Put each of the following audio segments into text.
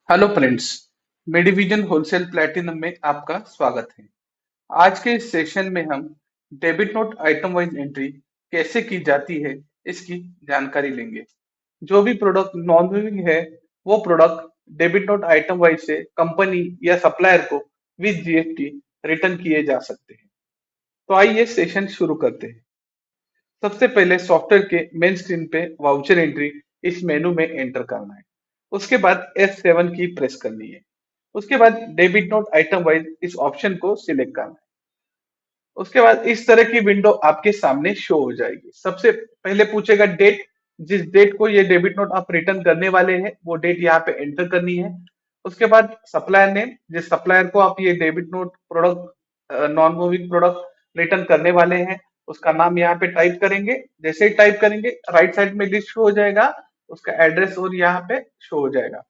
Hello friends. Medivision wholesale platinum में आपका स्वागत है। आज के इस सेशन में हम debit note item wise entry कैसे की जाती है इसकी जानकारी लेंगे। जो भी प्रोडक्ट नॉन मूविंग है वो product debit note item wise से कंपनी या सप्लायर को विद जीएसटी रिटर्न किए जा सकते हैं। तो आइए सेशन शुरू करते हैं। सबसे पहले सॉफ्टवेयर के मेन स्क्रीन पे वाउचर एंट्री इस मेनू में एंटर करना है। उसके बाद F7 की प्रेस करनी है। उसके बाद डेबिट नोट आइटम वाइज इस ऑप्शन को सिलेक्ट करना है। उसके बाद इस तरह की विंडो आपके सामने शो हो जाएगी। सबसे पहले पूछेगा डेट। जिस डेट को ये डेबिट नोट आप रिटर्न करने वाले हैं वो डेट यहाँ पे एंटर करनी है। उसके बाद सप्लायर नेम, जिस सप्लायर को आप ये debit note product non moving product return करने वाले हैं उसका नाम यहाँ पे टाइप करेंगे। जैसे ही टाइप करेंगे राइट साइड में लिस्ट शो हो जाएगा, उसका एड्रेस और यहाँ पे शो हो जाएगा।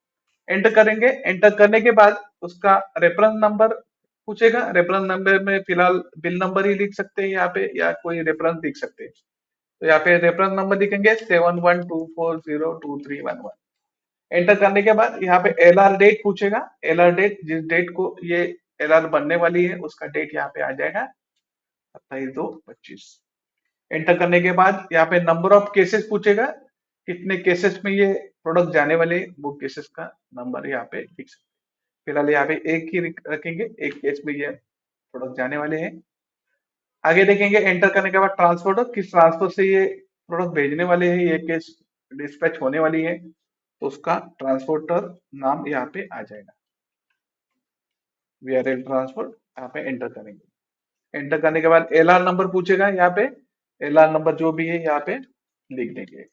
एंटर करेंगे। एंटर करने के बाद उसका रेफरेंस नंबर पूछेगा। रेफरेंस नंबर में फिलहाल बिल नंबर ही लिख सकते हैं यहाँ पे, या कोई रेफरेंस लिख सकते हैं। तो यहाँ पे रेफरेंस नंबर लिखेंगे 7124023111। एंटर करने के बाद यहाँ पे एलआर डेट पूछेगा। एलआर डेट, जिस डेट को ये एलआर बनने वाली है उसका डेट यहाँ पे आ जाएगा 27/2/25। एंटर करने के बाद यहाँ पे नंबर ऑफ केसेस पूछेगा। कितने केसेस में ये प्रोडक्ट जाने वाले हैं, वो केसेस का नंबर यहाँ पे लिख सकते हैं। फिलहाल यहाँ पे एक ही रखेंगे, एक केस में ये प्रोडक्ट जाने वाले हैं। आगे देखेंगे एंटर करने के बाद ट्रांसपोर्टर, किस ट्रांसपोर्ट से ये प्रोडक्ट भेजने वाले हैं, ये केस डिस्पैच होने वाली है, तो उसका ट्रांसपोर्टर नाम यहाँ पे आ जाएगा। वीआरएल ट्रांसपोर्ट यहाँ पे एंटर करेंगे। एंटर करने के बाद एलआर नंबर पूछेगा। यहाँ पे एलआर नंबर जो भी है यहाँ पे लिख देंगे।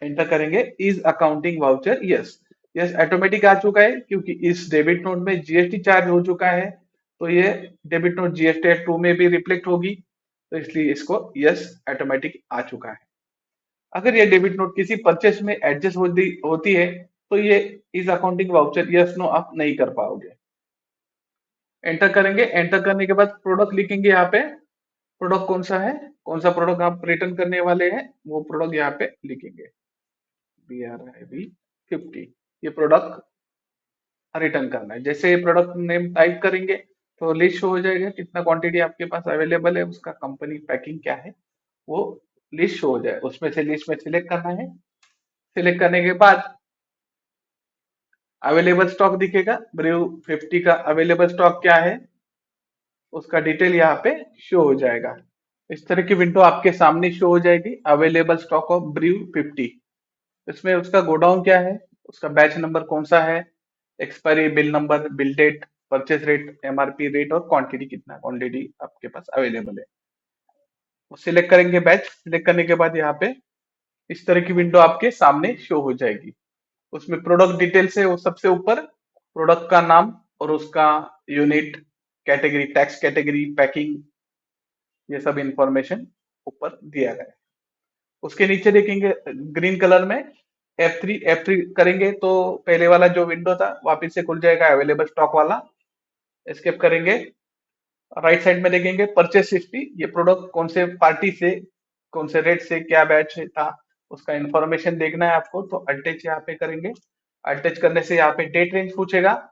एंटर करेंगे is accounting voucher yes. Yes automatic आ चुका है क्योंकि इस डेबिट नोट में जीएसटी चार्ज हो चुका है। तो ये डेबिट नोट जीएसटी एक्ट 2 में भी रिफ्लेक्ट होगी, तो इसलिए इसको यस ऑटोमेटिक आ चुका है। अगर ये डेबिट नोट किसी परचेस में एडजस्ट होती है तो ये is accounting voucher yes no आप नहीं कर पाओगे। एंटर करेंगे। एंटर करने के बाद प्रोडक्ट लिखेंगे। यहाँ पे प्रोडक्ट कौन सा है, कौन सा प्रोडक्ट आप रिटर्न करने वाले हैं वो प्रोडक्ट यहाँ पे लिखेंगे। BRIB 50 ये प्रोडक्ट रिटर्न करना है। जैसे ये प्रोडक्ट नेम टाइप करेंगे तो लिस्ट शो हो जाएगा कितना क्वांटिटी आपके पास अवेलेबल है, उसका कंपनी पैकिंग क्या है वो लिस्ट शो हो जाए। उसमें से लिस्ट में सिलेक्ट करना है। सिलेक्ट करने के बाद अवेलेबल स्टॉक दिखेगा। ब्रू 50 का अवेलेबल स्टॉक क्या है उसका डिटेल यहाँ पे शो हो जाएगा। इस तरह की विंडो आपके सामने शो हो जाएगी। अवेलेबल स्टॉक ऑफ ब्रू 50, इसमें उसका गोडाउन क्या है, उसका बैच नंबर कौन सा है, expiry, bill number, bill date, purchase rate, MRP rate और क्वांटिटी, कितना क्वांटिटी आपके पास अवेलेबल है वो सिलेक्ट करेंगे। बैच सिलेक्ट करने के बाद यहाँ पे इस तरह की विंडो आपके सामने शो हो जाएगी। उसमें प्रोडक्ट डिटेल्स है वो सबसे ऊपर, प्रोडक्ट का नाम और उसका unit, category, tax category, packing, ये सब इंफॉर्मेशन ऊपर दिया गया है। उसके नीचे देखेंगे ग्रीन कलर में F3 करेंगे तो पहले वाला जो विंडो था वापस से खुल जाएगा, अवेलेबल स्टॉक वाला। एस्केप करेंगे। राइट साइड में देखेंगे परचेस हिस्ट्री, ये प्रोडक्ट कौन से पार्टी से, कौन से रेट से, क्या बैच था, उसका इंफॉर्मेशन देखना है आपको, तो अटैच यहाँ पे करेंगे। अटैच करने से यहाँ पे डेट रेंज पूछेगा।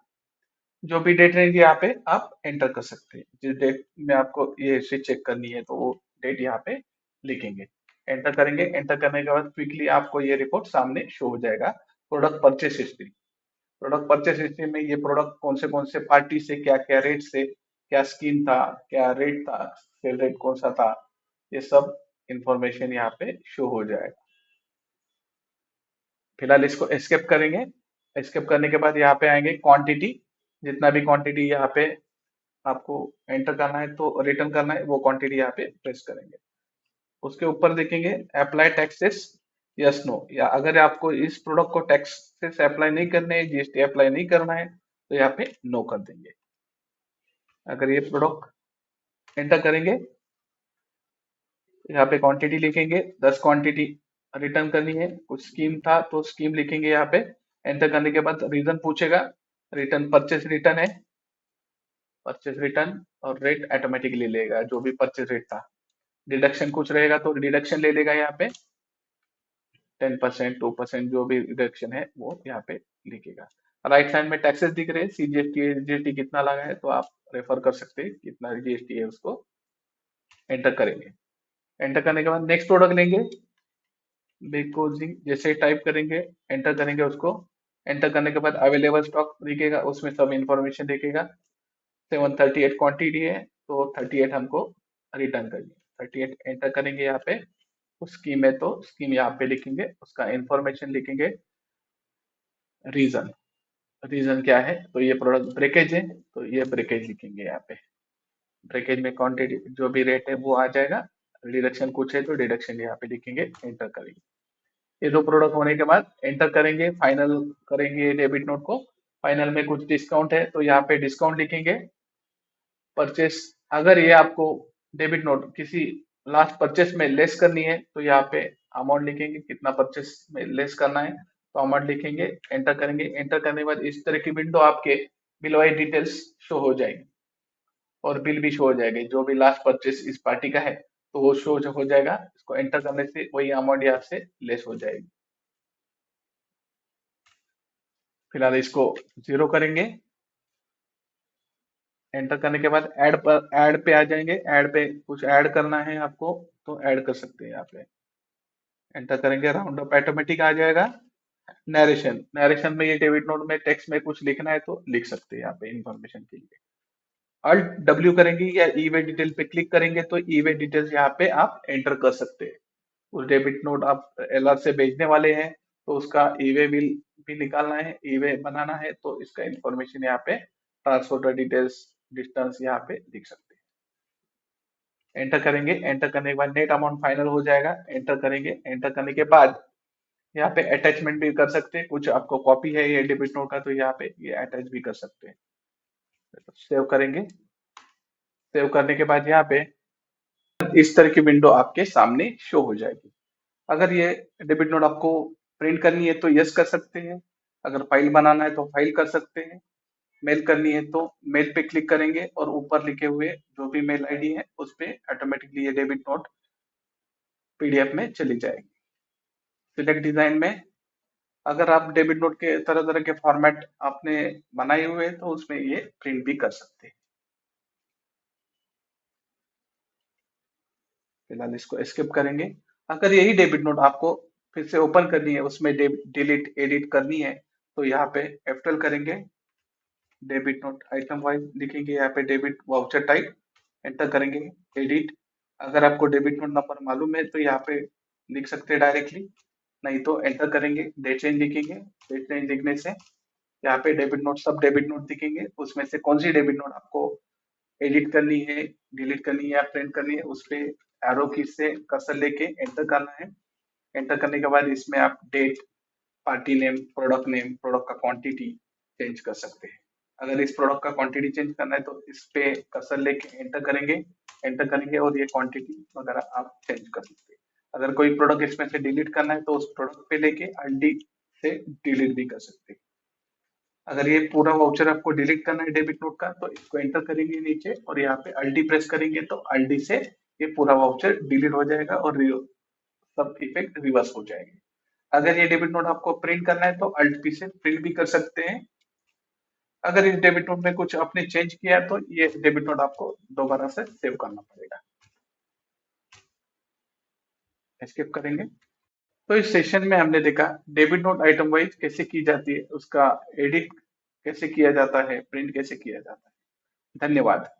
जो भी डेट रेंज यहाँ पे आप एंटर कर सकते हैं। जिस डेट में आपको ये हिस्ट्री चेक करनी है तो वो डेट यहाँ पे लिखेंगे। एंटर करेंगे। एंटर करने के बाद क्विकली आपको ये रिपोर्ट सामने शो हो जाएगा। Product purchase history, product purchase history में ये प्रोडक्ट कौन से पार्टी से, क्या क्या रेट से, क्या स्कीम था, क्या रेट था, सेल रेट कौन सा था, ये सब इंफॉर्मेशन यहाँ पे शो हो जाएगा। फिलहाल इसको एस्केप करेंगे। एस्केप करने के बाद यहाँ पे आएंगे क्वांटिटी, जितना भी क्वांटिटी यहाँ पे आपको एंटर करना है तो रिटर्न करना है वो क्वांटिटी यहाँ पे प्रेस करेंगे। उसके ऊपर देखेंगे अप्लाई टैक्सेस यस नो, या अगर आपको इस प्रोडक्ट को टैक्सेस अप्लाई नहीं करने हैं, जीएसटी अप्लाई नहीं करना है तो यहाँ पे नो कर देंगे। अगर ये प्रोडक्ट एंटर करेंगे, यहाँ पे क्वांटिटी लिखेंगे, 10 क्वांटिटी रिटर्न करनी है। कुछ स्कीम था तो स्कीम लिखेंगे यहाँ पे। एंटर करने के बाद रीजन पूछेगा, रिटर्न परचेस रिटर्न है, परचेस रिटर्न, और रेट ऑटोमेटिकली लेगा जो भी परचेस रेट था। डिडक्शन कुछ रहेगा तो डिडक्शन ले लेगा यहाँ पे। 10%, 2% जो भी रिडक्शन है वो यहाँ पे लिखेगा। राइट साइड में टैक्सेस दिख रहे हैं, सीजीएसटी जीएसटी कितना लगा है, तो आप रेफर कर सकते हैं, कितना जीएसटी है उसको एंटर करेंगे। एंटर करने के बाद नेक्स्ट प्रोडक्ट लेंगे, बिकोजिंग जैसे टाइप करेंगे, एंटर करेंगे उसको। एंटर करने के बाद अवेलेबल स्टॉक दिखेगा, उसमें सब इंफॉर्मेशन दिखेगा। 738 क्वांटिटी है, तो 38 हमको रिटर्न करिए। 38 एंटर करेंगे यहाँ पे। उस स्कीम है तो स्कीम यहाँ पे लिखेंगे, उसका इंफॉर्मेशन लिखेंगे। रीजन, रीजन क्या है, तो ये प्रोडक्ट ब्रेकेज है, तो ये ब्रेकेज लिखेंगे यहाँ पे। ब्रेकेज में क्वांटिटी जो भी रेट है वो आ जाएगा, डिडक्शन कुछ है तो डिडक्शन यहाँ पे लिखेंगे, एंटर करेंगे। ये दो प्रोडक्ट होने के बाद एंटर करेंगे, फाइनल करेंगे डेबिट नोट को। फाइनल में कुछ डिस्काउंट है तो यहाँ पे डिस्काउंट लिखेंगे। परचेस, अगर ये आपको डेबिट नोट किसी लास्ट परचेस में लेस करनी है तो यहाँ पे अमाउंट लिखेंगे, कितना परचेस में लेस करना है तो अमाउंट लिखेंगे, एंटर करेंगे। एंटर करने के बाद इस तरह की विंडो आपके बिल वाइज डिटेल्स शो हो जाएगी और बिल भी शो हो जाएगी। जो भी लास्ट परचेस इस पार्टी का है तो वो शो हो जाएगा। इसको एंटर करने से वही अमाउंट यहाँ से लेस हो जाएगी। फिलहाल इसको 0 करेंगे। एंटर करने के बाद ऐड पर, ऐड पे आ जाएंगे। ऐड पे कुछ ऐड करना है आपको तो ऐड कर सकते हैं यहाँ पे। एंटर करेंगे, राउंड अप ऑटोमेटिक आ जाएगा। नरेशन, नरेशन में ये डेबिट नोट में टेक्स्ट में कुछ लिखना है तो लिख सकते हैं यहाँ पे इंफॉर्मेशन के लिए। अल्ट डब्ल्यू करेंगे या ई वे डिटेल पे क्लिक करेंगे तो ई वे डिटेल्स यहाँ पे आप एंटर कर सकते हैं। उस डेबिट नोट आप एलआर से भेजने वाले हैं तो उसका ई वे बिल भी निकालना है, ई वे बनाना है, तो इसका इंफॉर्मेशन यहाँ पे ट्रांसपोर्टर डिटेल्स, डिस्टेंस यहाँ पे लिख सकते हैं। एंटर करेंगे, एंटर करने के बाद नेट अमाउंट फाइनल हो जाएगा। एंटर करेंगे, एंटर करने के बाद यहाँ पे अटैचमेंट भी कर सकते हैं। कुछ आपको कॉपी है ये डेबिट नोट का तो यहाँ पे ये अटैच भी कर सकते हैं। सेव करेंगे, सेव करने के बाद यहाँ पे इस तरह की विंडो आपके सामने शो हो जाएगी। अगर ये डेबिट नोट आपको प्रिंट करनी है तो यस कर सकते हैं, अगर फाइल बनाना है तो फाइल कर सकते हैं, मेल करनी है तो मेल पे क्लिक करेंगे और ऊपर लिखे हुए जो भी मेल आईडी है उस पे ऑटोमेटिकली ये डेबिट नोट पीडीएफ में चली जाएगी। सिलेक्ट डिजाइन में अगर आप डेबिट नोट के तरह तरह के फॉर्मेट आपने बनाए हुए हैं तो उसमें ये प्रिंट भी कर सकते हैं। फिलहाल इसको एस्केप करेंगे। अगर यही डेबिट नोट आपको फिर से ओपन करनी है, उसमें डिलीट एडिट करनी है तो यहाँ पे F12 करेंगे, डेबिट नोट आइटम वाइज लिखेंगे, यहाँ पे डेबिट वाउचर टाइप, एंटर करेंगे, एडिट। अगर आपको डेबिट नोट नंबर मालूम है तो यहाँ पे लिख सकते हैं डायरेक्टली, नहीं तो एंटर करेंगे, डेट चेंज लिखेंगे। डेट चेंज लिखने से यहाँ पे डेबिट नोट, सब डेबिट नोट दिखेंगे, उसमें से कौन सी डेबिट नोट आपको एडिट करनी है, डिलीट करनी है या प्रिंट करनी है, उस पे एरो की से कर्सर लेके एंटर करना है। एंटर करने के बाद इसमें आप डेट, पार्टी नेम, प्रोडक्ट का क्वांटिटी चेंज कर सकते हैं। अगर इस प्रोडक्ट का क्वांटिटी चेंज करना है तो इस पे कर्सर लेके एंटर करेंगे, एंटर करेंगे और ये क्वांटिटी वगैरह आप चेंज कर सकते हैं। अगर कोई प्रोडक्ट इसमें से डिलीट करना है तो उस प्रोडक्ट पे लेके अल्डी से डिलीट भी कर सकते हैं। अगर ये पूरा वाउचर आपको डिलीट करना है डेबिट नोट का तो इसको एंटर करेंगे नीचे और यहाँ पे अल्टी प्रेस करेंगे तो अल्टी से ये पूरा वाउचर डिलीट हो जाएगा और सब इफेक्ट रिवर्स हो जाएंगे। अगर ये डेबिट नोट आपको प्रिंट करना है तो अल्ट पी से प्रिंट भी कर सकते हैं। अगर इस डेबिट नोट में कुछ आपने चेंज किया है तो ये डेबिट नोट आपको दोबारा से सेव करना पड़ेगा। एस्केप करेंगे। तो इस सेशन में हमने देखा डेबिट नोट आइटम वाइज कैसे की जाती है, उसका एडिट कैसे किया जाता है, प्रिंट कैसे किया जाता है। धन्यवाद।